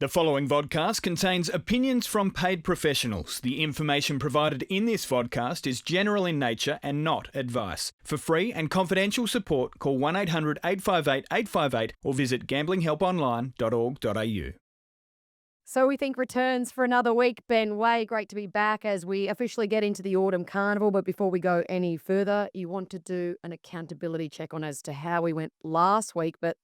The following vodcast contains opinions from paid professionals. The information provided in this vodcast is general in nature and not advice. For free and confidential support, call 1-800-858-858 or visit gamblinghelponline.org.au. So we think returns for another week. Ben Way, great to be back as we officially get into the Autumn Carnival. But before we go any further, you want to do an accountability check on as to how we went last week. But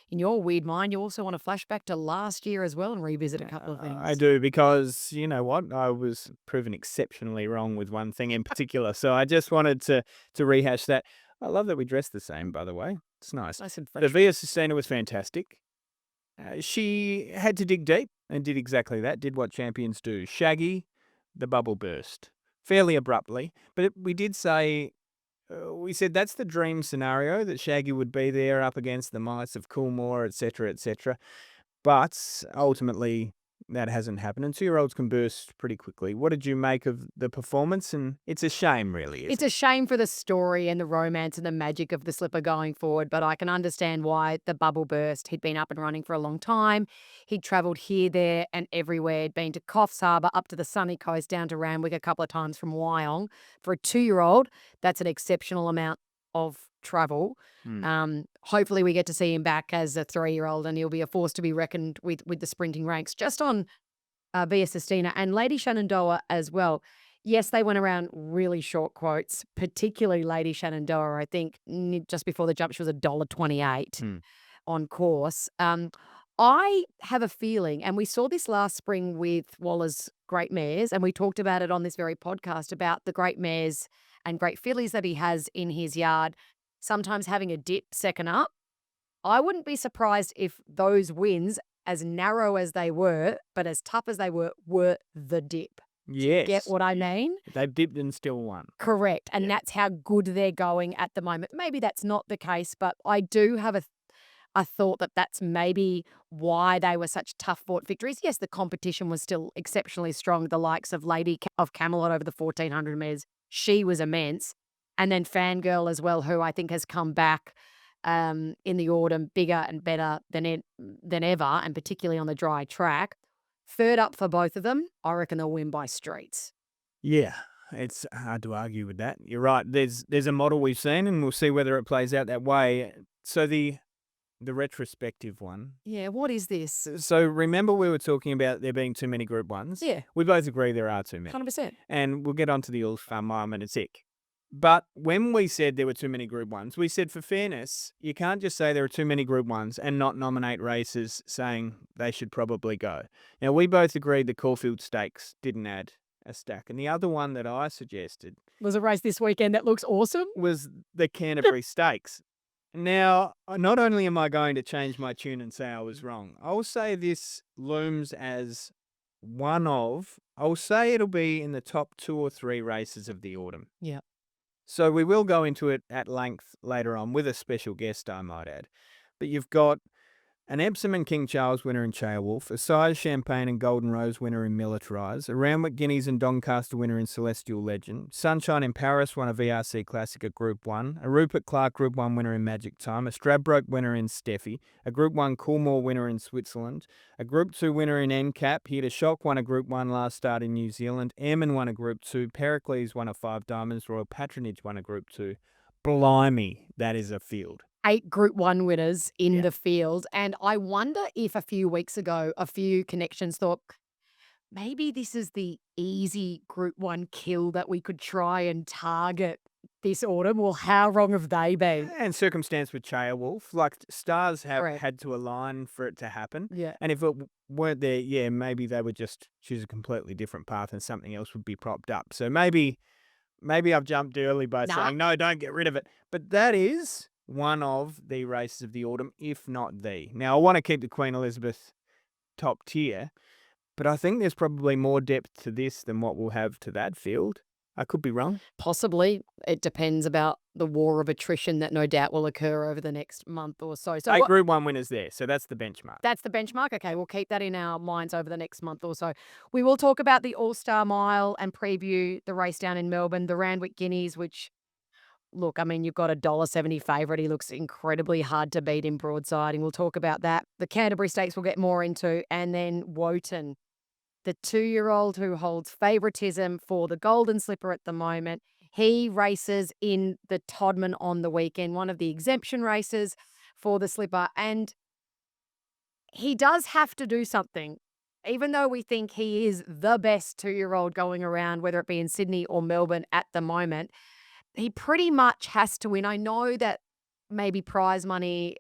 in your weird mind, you also want to flash back to last year as well and revisit a couple of things. I do, because you know what? I was proven exceptionally wrong with one thing in particular. So I just wanted to rehash that. I love that we dressed the same, by the way. It's nice. Nice and The fresh. Via Sustina was fantastic. She had to dig deep and did exactly that, did what champions do. Shaggy, the bubble burst fairly abruptly. But we did say, we said that's the dream scenario, that Shaggy would be there up against the mice of Coolmore, etc., etc. But ultimately, that hasn't happened. And 2-year-olds can burst pretty quickly. What did you make of the performance? And it's a shame, really. It's a shame for the story and the romance and the magic of the slipper going forward, but I can understand why the bubble burst. He'd been up and running for a long time. He'd travelled here, there and everywhere. He'd been to Coffs Harbour, up to the sunny coast, down to Randwick a couple of times from Wyong. For a 2-year-old, that's an exceptional amount of travel. Hopefully we get to see him back as a 3-year-old and he'll be a force to be reckoned with the sprinting ranks. Just on Via Sustina and Lady Shenandoah as well. Yes, they went around really short quotes, particularly Lady Shenandoah. I think just before the jump, she was $1.28 on course. I have a feeling, and we saw this last spring with Waller's great mares, and we talked about it on this very podcast about the great mares and great fillies that he has in his yard, sometimes having a dip second up. I wouldn't be surprised if those wins, as narrow as they were, but as tough as they were the dip. Yes. Get what I mean? They've dipped and still won. Correct. And that's how good they're going at the moment. Maybe that's not the case, but I do have a thought that that's maybe why they were such tough-fought victories. Yes, the competition was still exceptionally strong. The likes of Lady of Camelot over the 1,400 metres, she was immense. And then Fangirl as well, who I think has come back in the autumn bigger and better than ever, and particularly on the dry track. Third up for both of them, I reckon they'll win by streets. Yeah, it's hard to argue with that. You're right. There's a model we've seen, and we'll see whether it plays out that way. So the retrospective one. Yeah, what is this? So remember we were talking about there being too many Group 1s? Yeah. We both agree there are too many. 100%. And we'll get on to the All-Star Mile and it's ick. But when we said there were too many Group 1s, we said for fairness, you can't just say there are too many Group 1s and not nominate races saying they should probably go. Now, we both agreed the Caulfield Stakes didn't add a stack. And the other one that I suggested Was a race this weekend that looks awesome. was the Canterbury Stakes. Now, not only am I going to change my tune and say I was wrong, I will say this looms as I'll say it'll be in the top 2 or 3 races of the autumn. Yeah. So we will go into it at length later on with a special guest, I might add. But you've got an Epsom and King Charles winner in Cheolwolf, a Sires Champagne and Golden Rose winner in Militarise, a Randwick Guineas and Doncaster winner in Celestial Legend, Sunshine in Paris won a VRC Classic at Group 1, a Rupert Clark Group 1 winner in Magic Time, a Stradbroke winner in Steffi, a Group 1 Coolmore winner in Switzerland, a Group 2 winner in NCAP, Here to Shock won a Group 1 last start in New Zealand, Airman won a Group 2, Pericles won a 5 Diamonds, Royal Patronage won a Group 2. Blimey, that is a field. 8 Group 1 winners in the field. And I wonder if a few weeks ago, a few connections thought, maybe this is the easy Group 1 kill that we could try and target this autumn. Well, how wrong have they been? And circumstance with Cheolwolf, like stars have Correct. had to align for it to happen. Yeah. And if it weren't there, yeah, maybe they would just choose a completely different path and something else would be propped up. So maybe I've jumped early by saying, no, don't get rid of it. But that is one of the races of the autumn, if not the. Now, I want to keep the Queen Elizabeth top tier, but I think there's probably more depth to this than what we'll have to that field. I could be wrong. Possibly. It depends about the war of attrition that no doubt will occur over the next month or so. So 8 Group 1 winners there, so that's the benchmark. That's the benchmark. Okay, we'll keep that in our minds over the next month or so. We will talk about the All-Star Mile and preview the race down in Melbourne, the Randwick Guineas, which look, I mean, you've got a $1.70 favourite. He looks incredibly hard to beat in Broadside, and we'll talk about that. The Canterbury Stakes we'll get more into, and then Wotan, the 2-year-old who holds favouritism for the Golden Slipper at the moment. He races in the Todman on the weekend, one of the exemption races for the Slipper, and he does have to do something. Even though we think he is the best 2-year-old going around, whether it be in Sydney or Melbourne at the moment, he pretty much has to win. I know that maybe prize money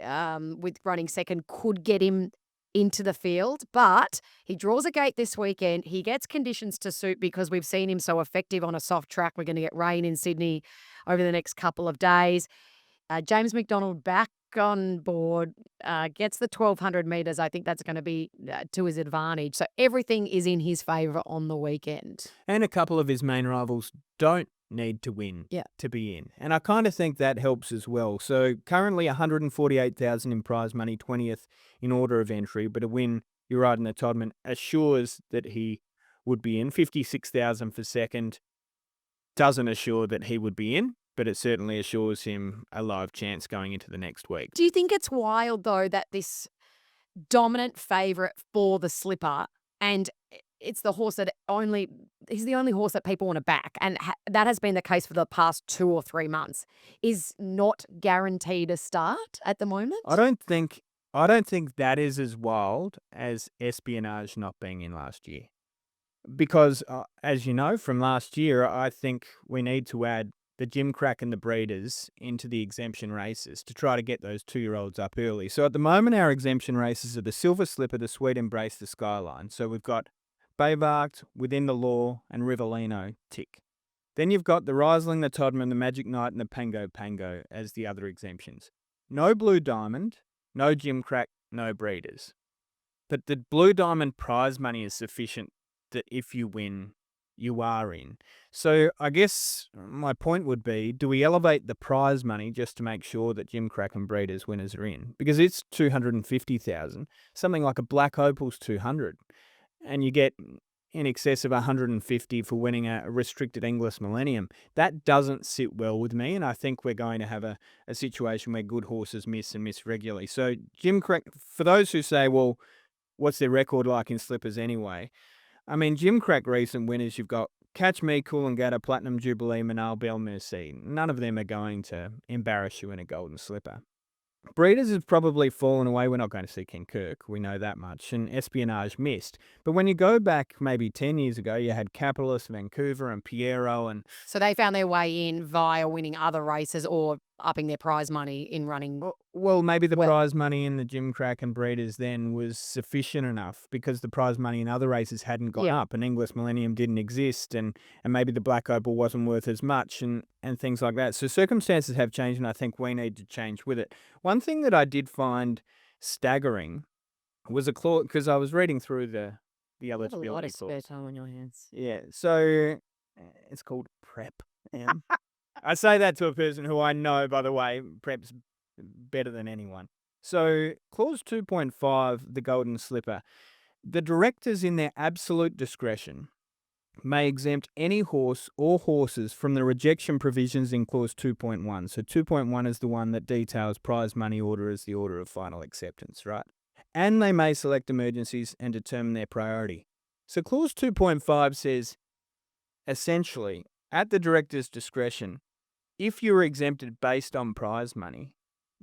with running second could get him into the field, but he draws a gate this weekend. He gets conditions to suit because we've seen him so effective on a soft track. We're going to get rain in Sydney over the next couple of days. James McDonald back on board, gets the 1,200 metres. I think that's going to be to his advantage. So everything is in his favour on the weekend. And a couple of his main rivals don't need to win to be in. And I kind of think that helps as well. So currently 148,000 in prize money, 20th in order of entry, but a win, you're right, in the Todman assures that he would be in. 56,000 for second doesn't assure that he would be in, but it certainly assures him a live chance going into the next week. Do you think it's wild, though, that this dominant favourite for the Slipper, and it's the horse that he's the only horse that people want to back, and that has been the case for the past 2 or 3 months, is not guaranteed a start at the moment? I don't think that is as wild as Espionage not being in last year. Because, as you know, from last year, I think we need to add the Gimcrack and the Breeders into the exemption races to try to get those 2-year-olds up early. So at the moment, our exemption races are the Silver Slipper, the Sweet Embrace, the Skyline. So we've got Baybarked, Within the Law, and Rivellino tick. Then you've got the Riesling, the Todman, the Magic Knight, and the Pango Pango as the other exemptions. No Blue Diamond, no Gimcrack, no Breeders. But the Blue Diamond prize money is sufficient that if you win, you are in. So I guess my point would be, do we elevate the prize money just to make sure that Gimcrack and Breeders winners are in? Because it's 250,000. Something like a Black Opal's 200. And you get in excess of 150 for winning a restricted English Millennium. That doesn't sit well with me, and I think we're going to have a situation where good horses miss and miss regularly. So Gimcrack, for those who say, well, what's their record like in slippers anyway? I mean, Gimcrack recent winners, you've got Catch Me, Coolangatta, Platinum Jubilee, Manal, Belle Merci. None of them are going to embarrass you in a Golden Slipper. Breeders has probably fallen away. We're not going to see Ken Kirk. We know that much. And Espionage missed. But when you go back maybe 10 years ago, you had Capitalist, Vancouver, and Piero. And So they found their way in via winning other races or upping their prize money in running. well, maybe the prize money in the Gimcrack and Breeders then was sufficient enough because the prize money in other races hadn't gone up and English Millennium didn't exist and maybe the Black Opal wasn't worth as much and things like that. So circumstances have changed and I think we need to change with it. One thing that I did find staggering was a clause, because I was reading through the eligibility A lot of clause. spare time on your hands. Yeah, so it's called prep. I say that to a person who I know, by the way, prep's better than anyone. So clause 2.5, the Golden Slipper, the directors in their absolute discretion may exempt any horse or horses from the rejection provisions in clause 2.1. So 2.1 is the one that details prize money order as the order of final acceptance, right? And they may select emergencies and determine their priority. So clause 2.5 says, essentially, at the director's discretion, if you're exempted based on prize money,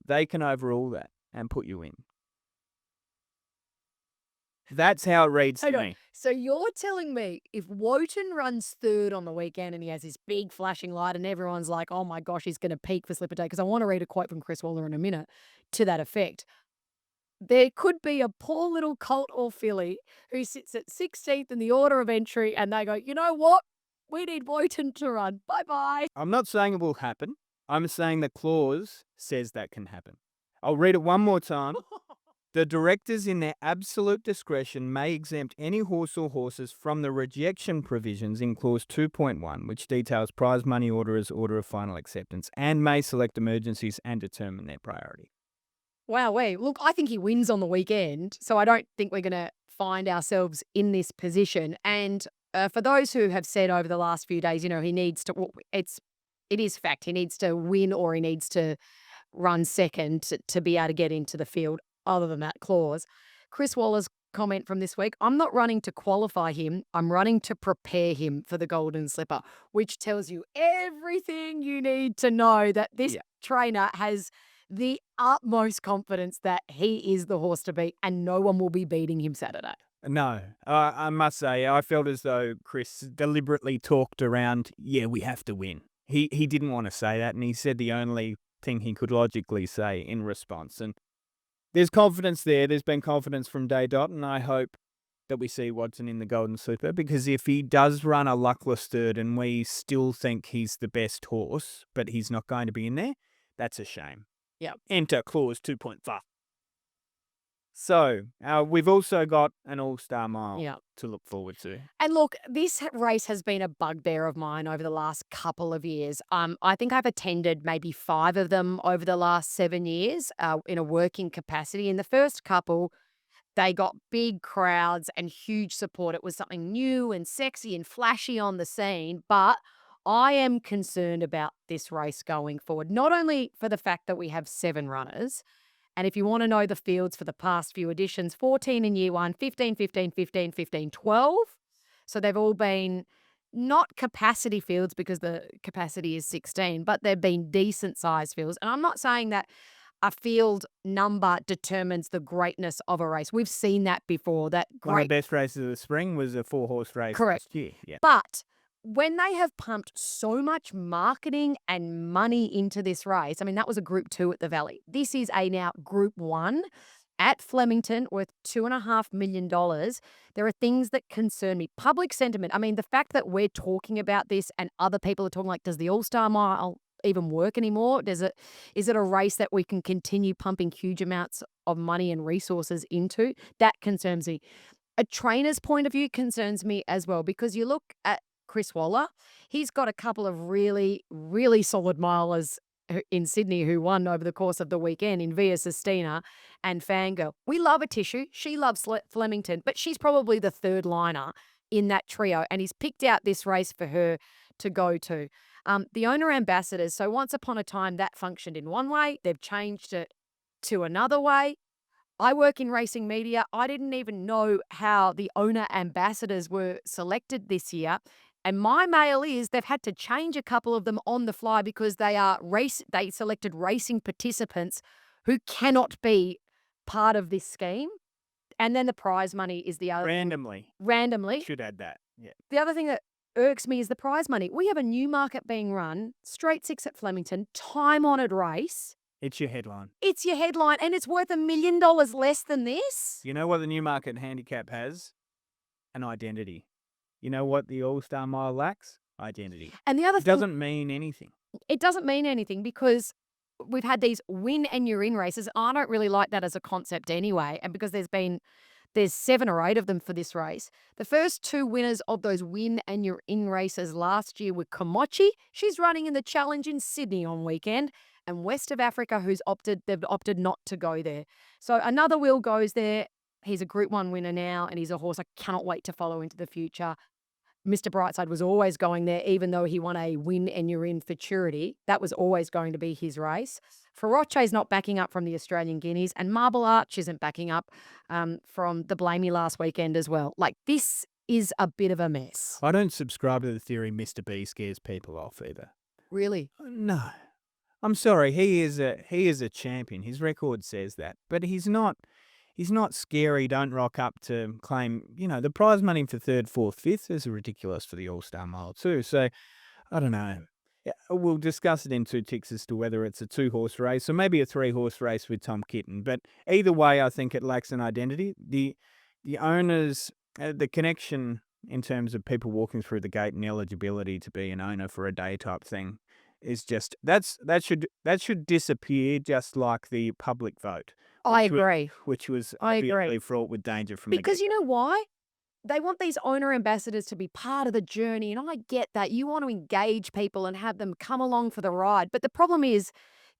they can overrule that and put you in. That's how it reads to me. So you're telling me if Wotan runs third on the weekend and he has this big flashing light and everyone's like, oh my gosh, he's going to peak for Slipper Day, because I want to read a quote from Chris Waller in a minute to that effect. There could be a poor little colt or filly who sits at 16th in the order of entry and they go, you know what? We need Wotan to run. Bye-bye. I'm not saying it will happen. I'm saying the clause says that can happen. I'll read it one more time. The directors in their absolute discretion may exempt any horse or horses from the rejection provisions in clause 2.1, which details prize money order as order of final acceptance, and may select emergencies and determine their priority. Wow, look, I think he wins on the weekend, so I don't think we're going to find ourselves in this position. And for those who have said over the last few days, he needs to, it's It is fact. He needs to win or he needs to run second to be able to get into the field, other than that clause. Chris Waller's comment from this week, I'm not running to qualify him. I'm running to prepare him for the Golden Slipper, which tells you everything you need to know that this trainer has the utmost confidence that he is the horse to beat and no one will be beating him Saturday. No, I must say, I felt as though Chris deliberately talked around, we have to win. He didn't want to say that, and he said the only thing he could logically say in response. And there's confidence there. There's been confidence from day dot, and I hope that we see Watson in the Golden Slipper, because if he does run a luckless third and we still think he's the best horse, but he's not going to be in there, that's a shame. Yep. Enter clause 2.5. So, we've also got an All-Star Mile to look forward to. And look, this race has been a bugbear of mine over the last couple of years. I think I've attended maybe 5 of them over the last 7 years in a working capacity. In the first couple, they got big crowds and huge support. It was something new and sexy and flashy on the scene. But I am concerned about this race going forward, not only for the fact that we have 7 runners. And if you want to know the fields for the past few editions, 14 in year 1, 15, 15, 15, 15, 12. So they've all been not capacity fields because the capacity is 16, but they've been decent size fields. And I'm not saying that a field number determines the greatness of a race. We've seen that before. One of the best races of the spring was a 4-horse race last year. Yeah. But when they have pumped so much marketing and money into this race, I mean, that was a Group 2 at the Valley. This is a now Group 1 at Flemington worth $2.5 million. There are things that concern me. Public sentiment. I mean, the fact that we're talking about this and other people are talking like, does the All-Star Mile even work anymore? Is it a race that we can continue pumping huge amounts of money and resources into? That concerns me. A trainer's point of view concerns me as well, because you look at Chris Waller, he's got a couple of really, really solid milers in Sydney who won over the course of the weekend in Via Sistina and Fangirl. We love a tissue. She loves Flemington, but she's probably the third liner in that trio, and he's picked out this race for her to go to. The owner ambassadors, so once upon a time that functioned in one way, they've changed it to another way. I work in racing media. I didn't even know how the owner ambassadors were selected this year. And my mail is they've had to change a couple of them on the fly because they selected racing participants who cannot be part of this scheme. And then the prize money is the other Randomly. Should add that. Yeah. The other thing that irks me is the prize money. We have a new market being run, straight 6 at Flemington, time-honoured race. It's your headline. It's your headline, and it's worth $1 million less than this. You know what the Newmarket handicap has? An identity. You know what the All-Star Mile lacks? Identity. And the other thing, doesn't mean anything. It doesn't mean anything because we've had these win and you're in races. I don't really like that as a concept anyway. And because there's 7 or 8 of them for this race. The first 2 winners of those win and you're in races last year were Komochi. She's running in the Challenge in Sydney on weekend. And West of Africa, they've opted not to go there. So another Will goes there. He's a Group 1 winner now, and he's a horse I cannot wait to follow into the future. Mr. Brightside was always going there, even though he won a win and you're in futurity. That was always going to be his race. Feroce's not backing up from the Australian Guineas, and Marble Arch isn't backing up from the Blamey last weekend as well. Like, this is a bit of a mess. I don't subscribe to the theory Mr. B scares people off either. Really? No. I'm sorry, he is a champion. His record says that. But he's not scary. Don't rock up to claim, the prize money for 3rd, 4th, 5th is ridiculous for the All-Star Mile too. So, I don't know. Yeah, we'll discuss it in 2 ticks as to whether it's a 2-horse race or maybe a 3-horse race with Tom Kitten. But either way, I think it lacks an identity. The owners, the connection in terms of people walking through the gate and eligibility to be an owner for a day type thing is just, that should disappear, just like the public vote. I agree. Which was really fraught with danger from because you know why? They want these owner ambassadors to be part of the journey, and I get that. You want to engage people and have them come along for the ride. But the problem is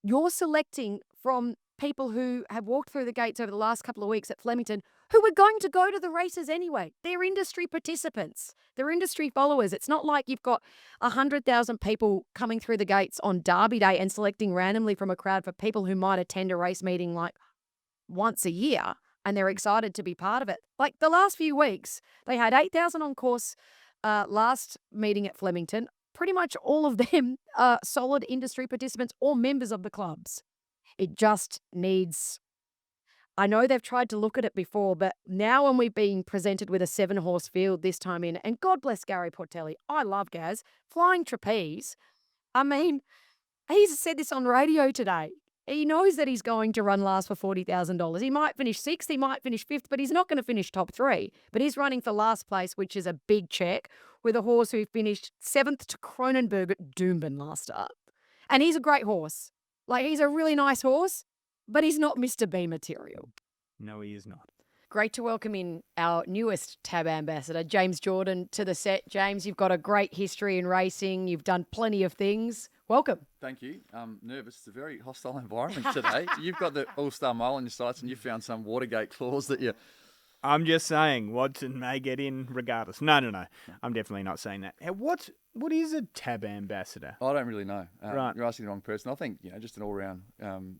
you're selecting from people who have walked through the gates over the last couple of weeks at Flemington who are going to go to the races anyway. They're industry participants. They're industry followers. It's not like you've got 100,000 people coming through the gates on Derby Day and selecting randomly from a crowd for people who might attend a race meeting like once a year and they're excited to be part of it. Like the last few weeks, they had 8,000 on course last meeting at Flemington. Pretty much all of them are solid industry participants or members of the clubs. It just needs... I know they've tried to look at it before, but now when we've been presented with a 7-horse field this time in, and God bless Gary Portelli, I love Gaz, flying trapeze. I mean, he's said this on radio today. He knows that he's going to run last for $40,000. He might finish 6th, he might finish 5th, but he's not going to finish top 3. But he's running for last place, which is a big check, with a horse who finished 7th to Cronenberg at Doomben last start. And he's a great horse. Like, he's a really nice horse, but he's not Mr. B material. No, he is not. Great to welcome in our newest Tab ambassador, James Jordan, to the set. James, you've got a great history in racing. You've done plenty of things. Welcome. Thank you. I'm nervous. It's a very hostile environment today. You've got the All-Star Mile on your sights and you found some Watergate clause that you... I'm just saying, Watson may get in regardless. No. I'm definitely not saying that. What is a Tab ambassador? I don't really know. Right. You're asking the wrong person. I think, just an all-round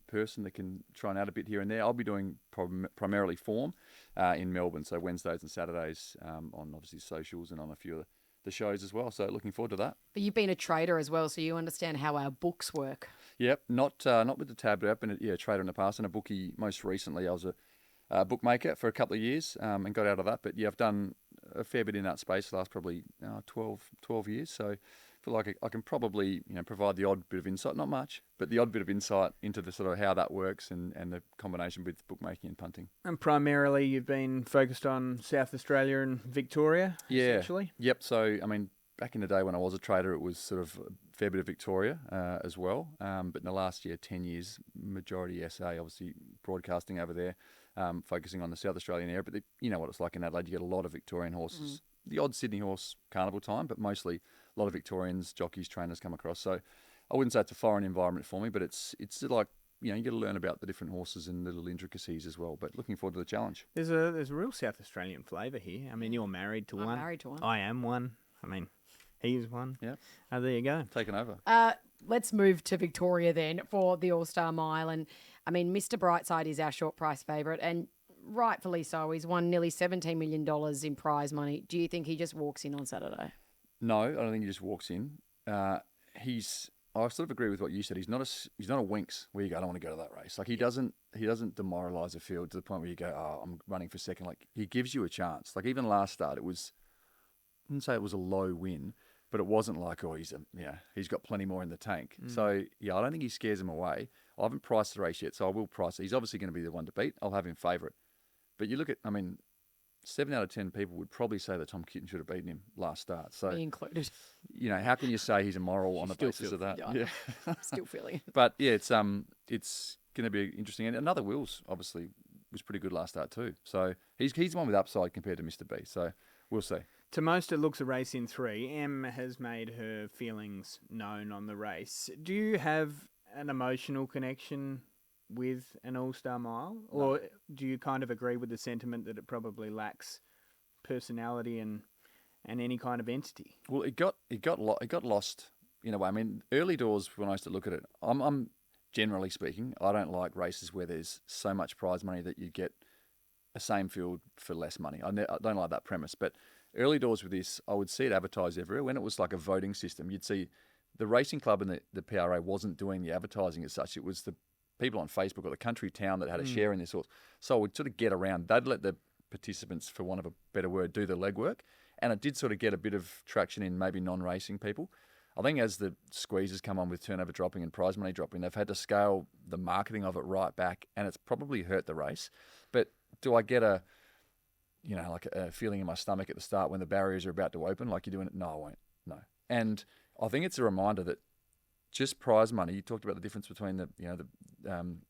person that can try and add a bit here and there. I'll be doing primarily form in Melbourne, so Wednesdays and Saturdays on obviously socials and on a few of the shows as well. So looking forward to that. But you've been a trader as well, so you understand how our books work. Yep, not with the Tab, but I've been a trader in the past and a bookie most recently. I was a bookmaker for a couple of years and got out of that. But yeah, I've done a fair bit in that space the last probably 12 years. So I feel like I can probably provide the odd bit of insight, not much, but the odd bit of insight into the sort of how that works and the combination with bookmaking and punting. And primarily you've been focused on South Australia and Victoria, essentially? Yep. So, I mean, back in the day when I was a trader, it was sort of a fair bit of Victoria as well. But in the last 10 years, majority SA, obviously broadcasting over there. Focusing on the South Australian area, but you know what it's like in Adelaide. You get a lot of Victorian horses, the odd Sydney horse carnival time, but mostly a lot of Victorians, jockeys, trainers come across. So I wouldn't say it's a foreign environment for me, but it's like you get to learn about the different horses and little intricacies as well. But looking forward to the challenge. There's a real South Australian flavour here. I mean, you're married to one. I'm married to one. I am one. I mean, he's one. Yeah. There you go. Taken over. Let's move to Victoria then for the All-Star Mile. And I mean, Mr. Brightside is our short price favourite, and rightfully so. He's won nearly $17 million in prize money. Do you think he just walks in on Saturday? No, I don't think he just walks in. I sort of agree with what you said. He's not a Winx where you go, I don't want to go to that race. Like he doesn't demoralise a field to the point where you go, oh, I'm running for second. Like he gives you a chance. Like even last start, I wouldn't say it was a low win, but it wasn't like, oh, he's got plenty more in the tank. So yeah, I don't think he scares him away. I haven't priced the race yet, so I will price it. He's obviously going to be the one to beat. I'll have him favourite. But you look at, 7 out of 10 people would probably say that Tom Kitten should have beaten him last start. So Me included. How can you say he's immoral on the basis of that? Yeah. Still feeling. But yeah, it's going to be interesting. And another Wills obviously was pretty good last start too. So he's the one with upside compared to Mr. B. So we'll see. To most, it looks a race in 3. Em has made her feelings known on the race. Do you have an emotional connection with an All-Star Mile, or do you kind of agree with the sentiment that it probably lacks personality and any kind of entity? Well, it got lost in a way. I mean, early doors when I used to look at it, I'm generally speaking, I don't like races where there's so much prize money that you get a same field for less money. I don't like that premise. But early doors with this, I would see it advertised everywhere. When it was like a voting system, you'd see the racing club and the PRA wasn't doing the advertising as such. It was the people on Facebook or the country town that had a share in this horse. So it would sort of get around. They'd let the participants, for want of a better word, do the legwork. And it did sort of get a bit of traction in maybe non-racing people. I think as the squeezes come on with turnover dropping and prize money dropping, they've had to scale the marketing of it right back, and it's probably hurt the race. But do I get a feeling in my stomach at the start when the barriers are about to open, like you're doing it? No, I won't. No. And I think it's a reminder that just prize money. You talked about the difference between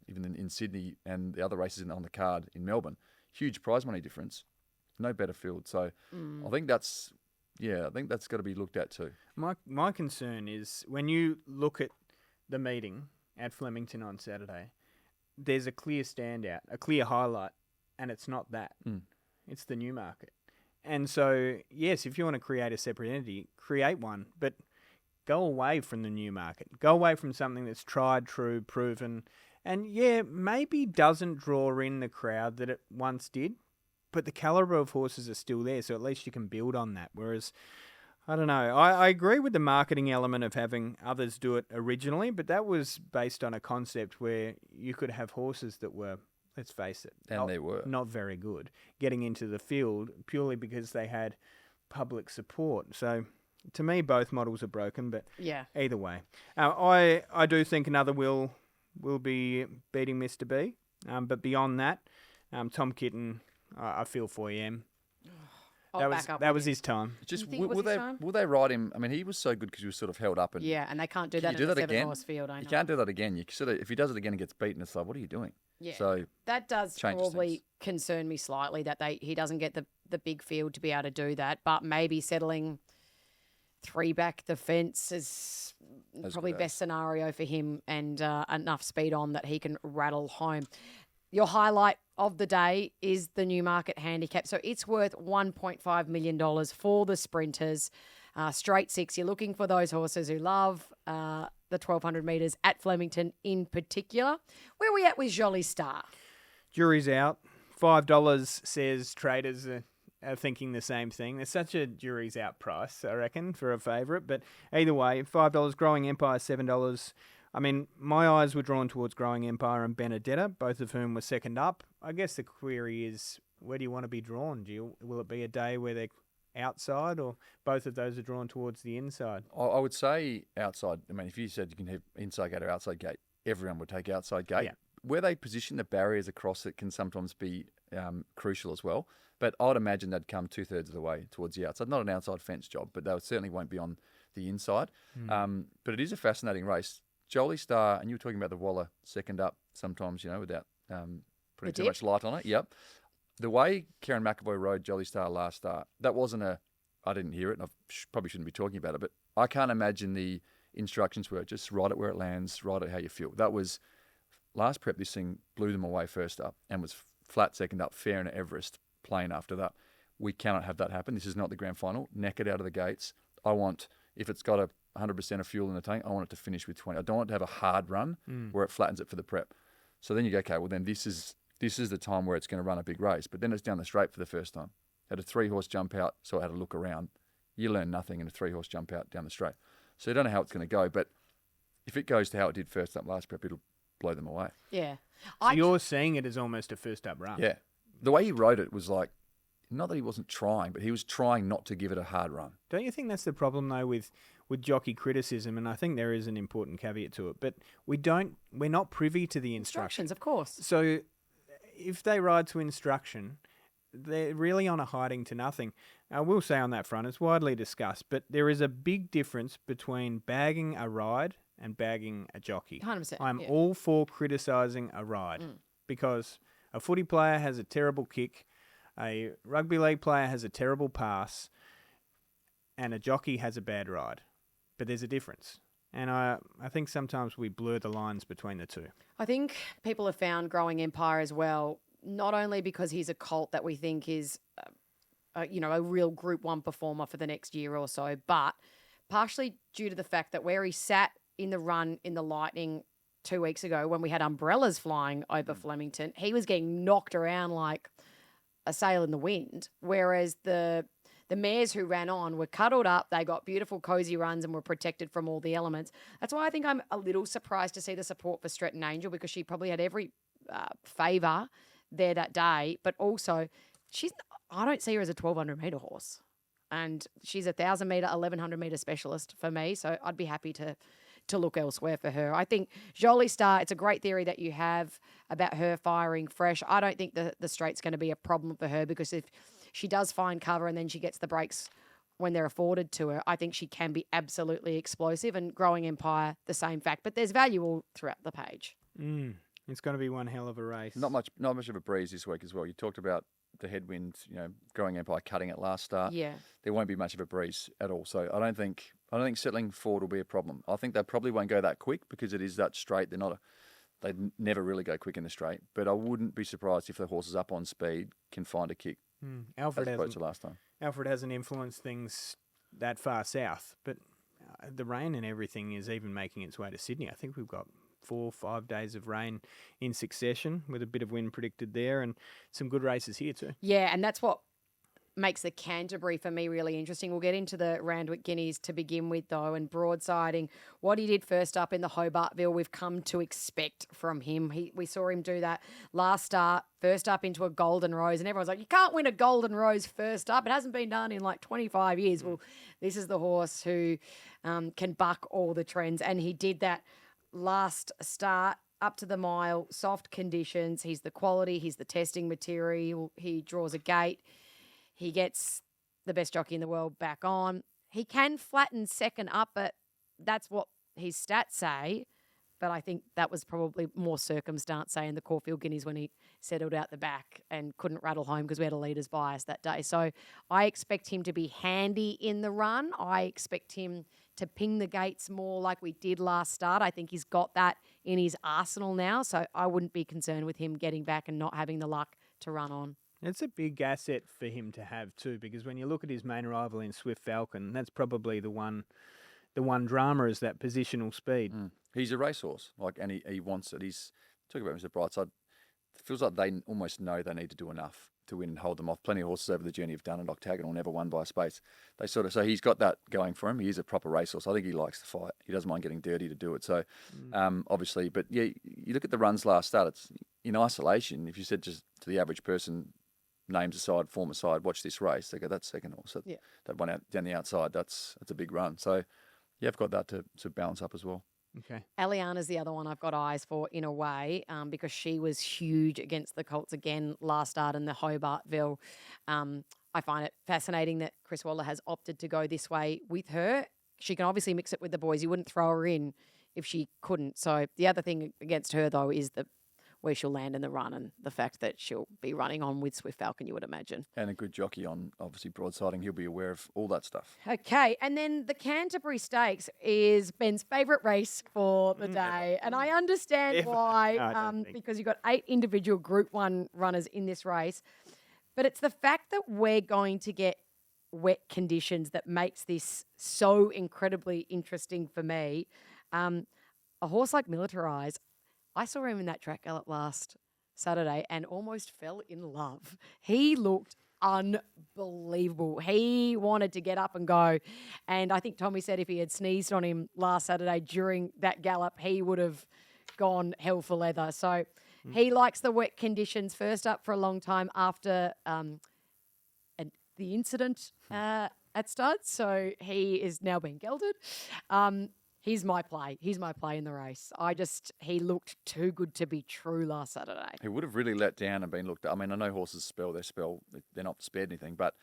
even in Sydney and the other races on the card in Melbourne. Huge prize money difference. No better field. So I think that's got to be looked at too. My concern is when you look at the meeting at Flemington on Saturday, there's a clear standout, a clear highlight and it's not that. Mm. It's the Newmarket. And so, yes, if you want to create a separate entity, create one, but go away from the Newmarket. Go away from something that's tried, true, proven, and yeah, maybe doesn't draw in the crowd that it once did, but the calibre of horses are still there, so at least you can build on that. Whereas, I don't know, I agree with the marketing element of having others do it originally, but that was based on a concept where you could have horses that were, let's face it, And they were. not very good, getting into the field purely because they had public support. So to me, both models are broken, but Yeah. either way. I do think another will be beating Mr. B, but beyond that, Tom Kitten, I feel for him. I'll back up That with was you. his time. Just You think it was will his they time? will they ride him? I mean, he was so good because he was sort of held up, and Yeah, and they can't do Can that you in do a that again? 7-horse field. I know. you can't do that again. You sort of, if he does it again and gets beaten, it's like, what are you doing? Yeah. So That does changes probably things. concern me slightly that he doesn't get the big field to be able to do that. But maybe settling 3 back the fence is As probably good best scenario for him, and enough speed on that he can rattle home. Your highlight of the day is the Newmarket handicap. So it's worth $1.5 million for the sprinters. Straight 6. You're looking for those horses who love the 1,200 metres at Flemington in particular. Where are we at with Jolly Star? Jury's out. $5 says traders are thinking the same thing. There's such a jury's out price, I reckon, for a favourite. But either way, $5. Growing Empire, $7. I mean, my eyes were drawn towards Growing Empire and Benedetta, both of whom were second up. I guess the query is, where do you want to be drawn? Will it be a day where they're outside, or both of those are drawn towards the inside? I would say outside. I mean, if you said you can have inside gate or outside gate, everyone would take outside gate. Yeah. Where they position the barriers across it can sometimes be crucial as well. But I'd imagine they'd come 2/3 of the way towards the outside. Not an outside fence job, but they certainly won't be on the inside. But it is a fascinating race. Jolly Star, and you were talking about the Waller second up sometimes, without putting too dip? much light on it. Yep. The way Karen McAvoy rode Jolly Star last start, that wasn't I didn't hear it, and I probably shouldn't be talking about it, but I can't imagine the instructions were just ride it where it lands, ride it how you feel. That was, last prep, this thing blew them away first up and was flat second up, fair and Everest, plain after that. We cannot have that happen. This is not the grand final. Neck it out of the gates. I want, if it's got 100% of fuel in the tank, I want it to finish with 20. I don't want to have a hard run where it flattens it for the prep. So then you go, okay, well then this is the time where it's going to run a big race. But then it's down the straight for the first time. Had a 3-horse jump out, so I had to look around. You learn nothing in a 3-horse jump out down the straight. So you don't know how it's going to go, but if it goes to how it did first up last prep, it'll blow them away. Yeah. So you're seeing it as almost a first up run. Yeah. The way he rode it was like, not that he wasn't trying, but he was trying not to give it a hard run. Don't you think that's the problem though with jockey criticism? And I think there is an important caveat to it, but we're not privy to the instructions. Instructions, of course. So if they ride to instruction, they're really on a hiding to nothing. I will say on that front, it's widely discussed, but there is a big difference between bagging a ride and bagging a jockey. 100%. I'm yeah. all for criticising a ride because a footy player has a terrible kick, a rugby league player has a terrible pass, and a jockey has a bad ride. But there's a difference. And I think sometimes we blur the lines between the two. I think people have found Growing Empire as well, not only because he's a colt that we think is, a real Group 1 performer for the next year or so, but partially due to the fact that where he sat in the run in the Lightning 2 weeks ago when we had umbrellas flying over Flemington, he was getting knocked around like a sail in the wind, whereas the mares who ran on were cuddled up. They got beautiful, cozy runs and were protected from all the elements. That's why I think I'm a little surprised to see the support for Stretton Angel, because she probably had every favour there that day. But also, I don't see her as a 1,200 metre horse. And she's a 1,000 metre, 1,100 metre specialist for me. So I'd be happy to look elsewhere for her. I think Jolie Star, it's a great theory that you have about her firing fresh. I don't think the straight's going to be a problem for her, because if she does find cover and then she gets the breaks when they're afforded to her, I think she can be absolutely explosive. And Growing Empire, the same fact. But there's value all throughout the page. It's going to be one hell of a race. Not much of a breeze this week as well. You talked about the headwind, Growing Empire cutting it last start. Yeah. There won't be much of a breeze at all. So I don't think settling forward will be a problem. I think they probably won't go that quick because it is that straight. They're They never really go quick in the straight, but I wouldn't be surprised if the horse is up on speed, can find a kick, Alfred as opposed hasn't, to last time. Alfred hasn't influenced things that far south, but the rain and everything is even making its way to Sydney. I think we've got 4 or 5 days of rain in succession with a bit of wind predicted there and some good races here too. Yeah, and that's what makes the Canterbury for me really interesting. We'll get into the Randwick Guineas to begin with, though, and broadsiding. What he did first up in the Hobartville, we've come to expect from him. We saw him do that last start, first up into a Golden Rose, and everyone's like, you can't win a Golden Rose first up. It hasn't been done in like 25 years. Well, this is the horse who can buck all the trends, and he did that last start. Up to the mile, soft conditions. He's the quality. He's the testing material. He draws a gate. He gets the best jockey in the world back on. He can flatten second up, but that's what his stats say. But I think that was probably more circumstance, say, in the Caulfield Guineas when he settled out the back and couldn't rattle home because we had a leader's bias that day. So I expect him to be handy in the run. I expect him to ping the gates more like we did last start. I think he's got that in his arsenal now. So I wouldn't be concerned with him getting back and not having the luck to run on. It's a big asset for him to have too, because when you look at his main rival in Swift Falcon, that's probably the one drama is that positional speed. He's a racehorse, and he wants it. He's talking about Mr. Brightside. It feels like they almost know they need to do enough to win and hold them off. Plenty of horses over the journey have done it. Octagonal never won by a space. So he's got that going for him. He is a proper racehorse. I think he likes to fight. He doesn't mind getting dirty to do it. So obviously, but yeah, you look at the runs last start. It's in isolation. If you said just to the average person, names aside, form aside, watch this race, they go, that's second horse. That one out down the outside, that's a big run. So yeah, I've got that to balance up as well. Okay. Aliana's the other one I've got eyes for in a way because she was huge against the Colts again last start in the Hobartville. I find it fascinating that Chris Waller has opted to go this way with her. She can obviously mix it with the boys. You wouldn't throw her in if she couldn't. So the other thing against her, though, is where she'll land in the run and the fact that she'll be running on with Swift Falcon, you would imagine. And a good jockey on, obviously, broadsiding. He'll be aware of all that stuff. Okay, and then the Canterbury Stakes is Ben's favourite race for the day. And I understand why, because you've got 8 individual Group 1 runners in this race. But it's the fact that we're going to get wet conditions that makes this so incredibly interesting for me. A horse like Militarize, I saw him in that track gallop last Saturday and almost fell in love. He looked unbelievable. He wanted to get up and go. And I think Tommy said if he had sneezed on him last Saturday during that gallop, he would have gone hell for leather. So he likes the wet conditions. First up for a long time after the incident at studs. So he is now being gelded. He's my play. He's my play in the race. He looked too good to be true last Saturday. He would have really let down and been looked at. I mean, I know horses spell their spell. They're not spared anything, but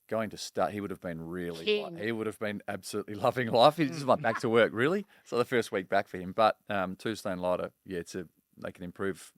going to start, he would have been really, he would have been absolutely loving life. He just went back to work, really. So the first week back for him. But 2 stone lighter, they can improve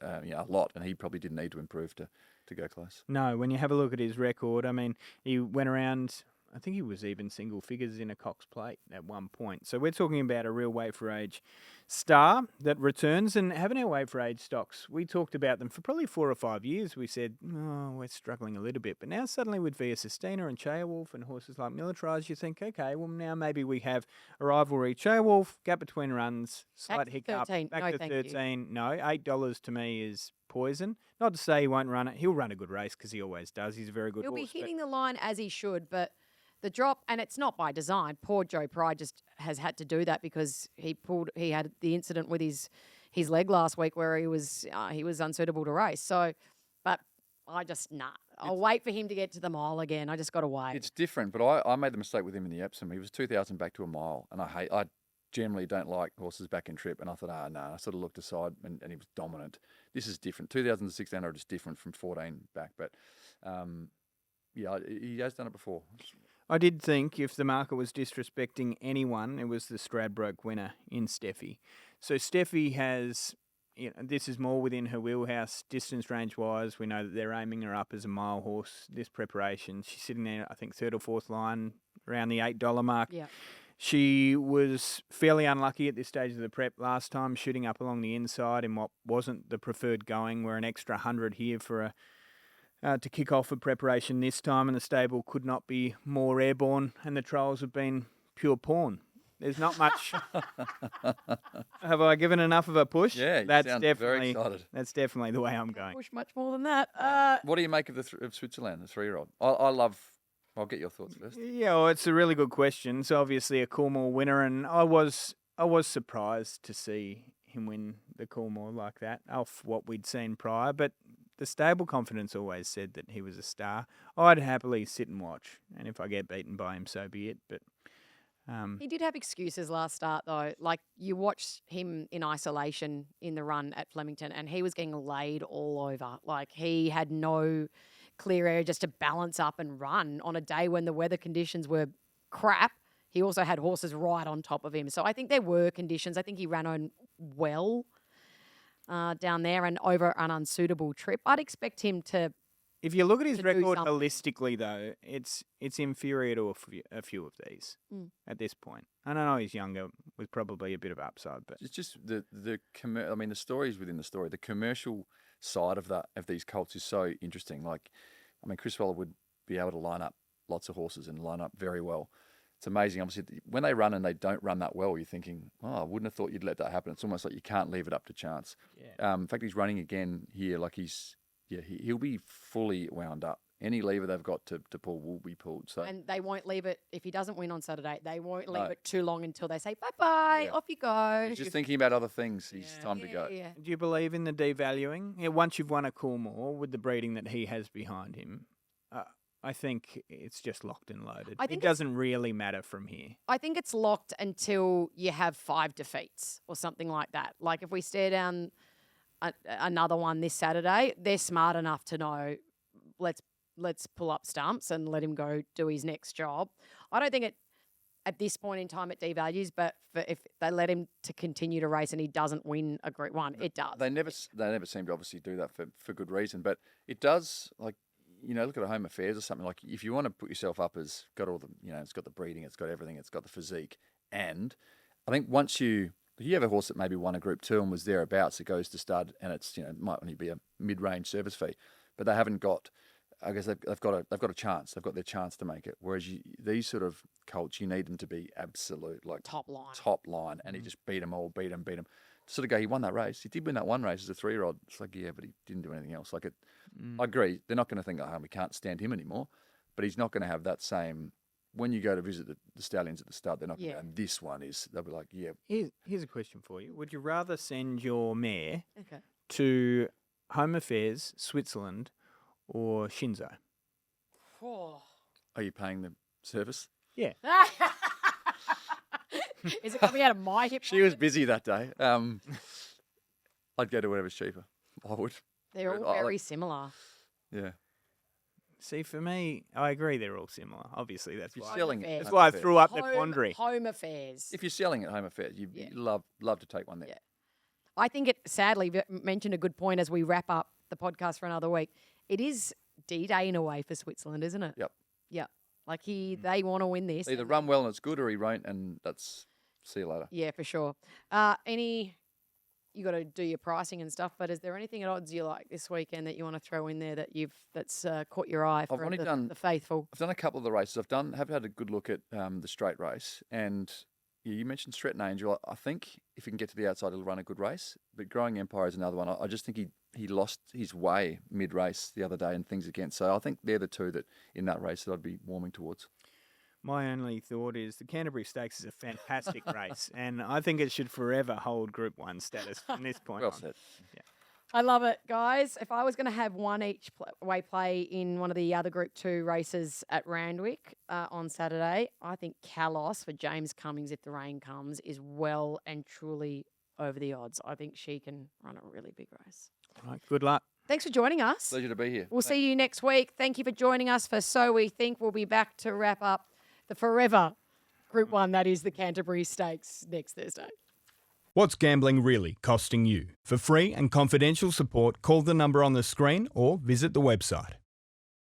a lot, and he probably didn't need to improve to go close. No, when you have a look at his record, I mean, he went around, I think he was even single figures in a Cox Plate at one point. So we're talking about a real weight for age star that returns, and having our weight for age stocks, we talked about them for probably 4 or 5 years. We said, we're struggling a little bit. But now suddenly with Via Sistina and Cheerwolf and horses like Militarize, you think, okay, well now maybe we have a rivalry. Cheerwolf, gap between runs, slight hiccup, 13. back No, to thank 13. No, $8 to me is poison. Not to say he won't run it. He'll run a good race because he always does. He's a very good He'll horse. be hitting the line as he should, but the drop, and it's not by design. Poor Joe Pride just has had to do that because he had the incident with his leg last week where he was unsuitable to race. So, but I'll wait for him to get to the mile again. I just got to wait. It's different, but I made the mistake with him in the Epsom. He was 2,000 back to a mile, and I generally don't like horses back in trip, and I thought, no. I sort of looked aside, and he was dominant. This is different. 2,000 to 1,600 is different from 14 back, but he has done it before. I did think if the market was disrespecting anyone, it was the Stradbroke winner in Steffi. So Steffi has, this is more within her wheelhouse, distance range wise. We know that they're aiming her up as a mile horse this preparation. She's sitting there, I think, 3rd or 4th line, around the $8 mark. Yeah. She was fairly unlucky at this stage of the prep last time, shooting up along the inside in what wasn't the preferred going. We're an extra 100 here for to kick off a preparation this time, and the stable could not be more airborne, and the trials have been pure porn. There's not much. Have I given enough of a push? Yeah, you that's sound definitely very excited. That's definitely the way I'm going. Push much more than that. What do you make of of Switzerland, the 3-year-old? I love. I'll get your thoughts first. Yeah, well, it's a really good question. It's obviously a Coolmore winner, and I was surprised to see him win the Coolmore like that off what we'd seen prior. But the stable confidence always said that he was a star. I'd happily sit and watch, and if I get beaten by him, so be it. But He did have excuses last start, though. Like, you watched him in isolation in the run at Flemington, and he was getting laid all over. Like, he had no clear area just to balance up and run on a day when the weather conditions were crap. He also had horses right on top of him. So I think there were conditions. I think he ran on well down there and over an unsuitable trip. I'd expect him to. if you look at his To do record something. holistically, though, it's inferior to a few of these at this point. And I know he's younger, with probably a bit of upside, but It's just the I mean, the stories within the story, the commercial side of these colts is so interesting. Like, I mean, Chris Waller would be able to line up lots of horses and line up very well. It's amazing. Obviously, when they run and they don't run that well, you're thinking, oh, I wouldn't have thought you'd let that happen. It's almost like you can't leave it up to chance. yeah. In fact, he's running again here. Like he'll be fully wound up. Any lever they've got to pull will be pulled. So And they won't leave it, if he doesn't win on Saturday, they won't leave No. it too long until they say, bye-bye, Yeah. off you go. he's just thinking about other things. He's Yeah. time to go. Yeah. Do you believe in the devaluing? Yeah, once you've won a Coolmore with the breeding that he has behind him, I think it's just locked and loaded. I think It doesn't really matter from here. I think it's locked until you have 5 defeats or something like that. Like, if we stare down another one this Saturday, they're smart enough to know, let's pull up stumps and let him go do his next job. I don't think at this point in time it devalues, but if they let him to continue to race and he doesn't win a Group 1, it does. They never seem to obviously do that for good reason, but it does. Like, look at a Home Affairs or something. Like, if you want to put yourself up as got all the, it's got the breeding, it's got everything, it's got the physique, and I think once you have a horse that maybe won a Group 2 and was thereabouts, it goes to stud, and it's it might only be a mid-range service fee, but they haven't got. I guess they've got a chance. They've got their chance to make it. Whereas these sort of colts, you need them to be absolute, like Top line. and he just beat them all, beat them. Sort of go, he won that race. He did win that one race as a 3-year-old. It's like, yeah, but he didn't do anything else. Like, I agree. They're not going to think, oh, we can't stand him anymore. But he's not going to have that same. When you go to visit the stallions at the stud, they're not going to go, this one is. They'll be like, yeah. Here's a question for you. Would you rather send your mare Okay. to Home Affairs, Switzerland, or Shinzo? Are you paying the service? Yeah. Is it coming out of my hip? She was busy that day. I'd go to whatever's cheaper. I would. They're all very similar. Yeah. See, for me, I agree they're all similar. Obviously, that's If why. you're selling Affairs. it. That's Home why I Affairs. threw up the quandary. Home Affairs. If you're selling at Home Affairs, you'd Yeah. love to take one there. Yeah. I think it sadly mentioned a good point as we wrap up the podcast for another week. It is D-Day in a way for Switzerland, isn't it? Yep. Yeah. Like they want to win this. Either run well and it's good, or he won't, and that's see you later. Yeah, for sure. You got to do your pricing and stuff, but is there anything at odds you like this weekend that you want to throw in there that that's caught your eye for only the done- faithful? I've done a couple of the races. Have had a good look at the straight race, and you mentioned Stretton Angel. I think if he can get to the outside, he'll run a good race. But Growing Empire is another one. I just think he lost his way mid-race the other day and things against. So I think they're the two that in that race that I'd be warming towards. My only thought is the Canterbury Stakes is a fantastic race, and I think it should forever hold Group 1 status from this point Well on. said. I love it, guys. If I was going to have one each way play in one of the other Group 2 races at Randwick on Saturday, I think Kalos for James Cummings, if the rain comes, is well and truly over the odds. I think she can run a really big race. All right, good luck. Thanks for joining us. Pleasure to be here. We'll see you next week. Thank you for joining us for So We Think. We'll be back to wrap up the forever Group 1, that is the Canterbury Stakes, next Thursday. What's gambling really costing you? For free and confidential support, call the number on the screen or visit the website.